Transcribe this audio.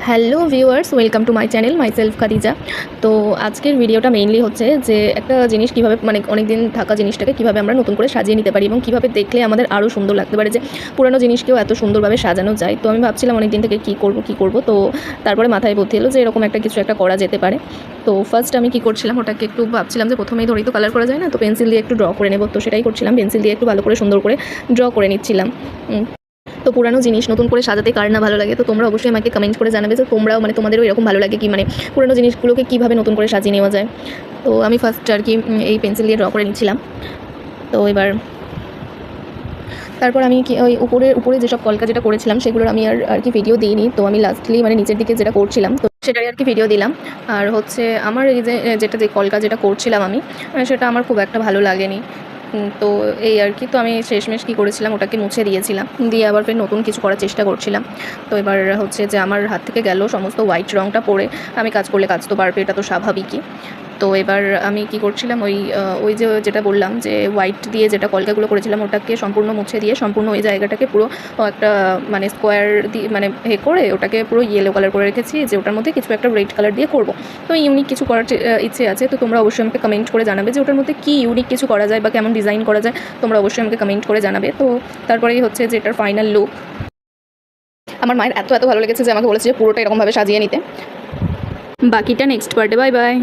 Hello viewers, welcome to my channel myself Khadija. তো আজকের ভিডিওটা মেইনলি হচ্ছে যে একটা জিনিস কীভাবে মানে অনেক দিন থাকা জিনিসটাকে কীভাবে আমরা নতুন করে সাজিয়ে নিতে পারি এবং কীভাবে দেখলে আমাদের আরও সুন্দর লাগতে পারে, যে পুরনো জিনিসকেও এত সুন্দরভাবে সাজানো যায়। তো আমি ভাবছিলাম অনেক দিন থেকে কী করব, তো তারপরে মাথায় বুদ্ধি এলো যে এরকম একটা কিছু একটা করা যেতে পারে। তো ফার্স্ট আমি কী করছিলাম, ওটাকে একটু ভাবছিলাম যে প্রথমেই ধরেই তো কালার করা যায় না, তো পেন্সিল দিয়ে একটু ড্র করে নেব। তো সেটাই করছিলাম, পেন্সিল দিয়ে একটু ভালো করে সুন্দর করে ড্র করে নিচ্ছিলাম। তো পুরানো জিনিস নতুন করে সাজাতে কার না ভালো লাগে। তো তোমরা অবশ্যই আমাকে কমেন্ট করে জানাবে যে তোমরাও মানে তোমাদেরও এরকম ভালো লাগে কি, মানে পুরানো জিনিসগুলোকে কীভাবে নতুন করে সাজিয়ে নেওয়া যায়। তো আমি ফার্স্ট আর কি এই পেন্সিল দিয়ে ড্র করে নিচ্ছিলাম। তো এবার তারপর আমি কি ওই উপরে যেসব কলকা যেটা করেছিলাম সেগুলোর আমি আর কি ভিডিও দিইনি। তো আমি লাস্টলি মানে নিচের দিকে যেটা করছিলাম তো সেটাই আর কি ভিডিও দিলাম। আর হচ্ছে আমার এই যে কলকা যেটা করছিলাম আমি, সেটা আমার খুব একটা ভালো লাগেনি। তো এই আর কি। তো আমি শেষমেশ কী করেছিলাম, ওটাকে মুছে দিয়েছিলাম, দিয়ে আবার ফের নতুন কিছু করার চেষ্টা করছিলাম। তো এবার হচ্ছে যে আমার হাত থেকে গেল সমস্ত হোয়াইট রঙটা পরে। আমি কাজ করলে কাজ তো বাড়বে, এটা তো স্বাভাবিকই। তো এবার আমি কি করছিলাম, ওই যেটা বললাম যে হোয়াইট দিয়ে যেটা কলকাগুলো করেছিলাম ওটাকে সম্পূর্ণ মুছে দিয়ে সম্পূর্ণ ওই জায়গাটাকে পুরো একটা মানে স্কোয়ার দিয়ে মানে করে ওটাকে পুরো ইয়েলো কালার করে রেখেছি, যে ওটার মধ্যে কিছু একটা রেড কালার দিয়ে করব। তো ইউনিক কিছু করার ইচ্ছে আছে। তো তোমরা অবশ্যই আমাকে কমেন্ট করে জানাবে যে ওটার মধ্যে কী ইউনিক কিছু করা যায় বা কেমন ডিজাইন করা যায়। তোমরা অবশ্যই আমাকে কমেন্ট করে জানাবে। তো তারপরেই হচ্ছে যে এটার ফাইনাল লুক আমার মায়ের এত ভালো লেগেছে যে আমাকে বলেছে যে পুরোটা এরকমভাবে সাজিয়ে নিতে। বাকিটা নেক্সট পার্টে। Bye bye.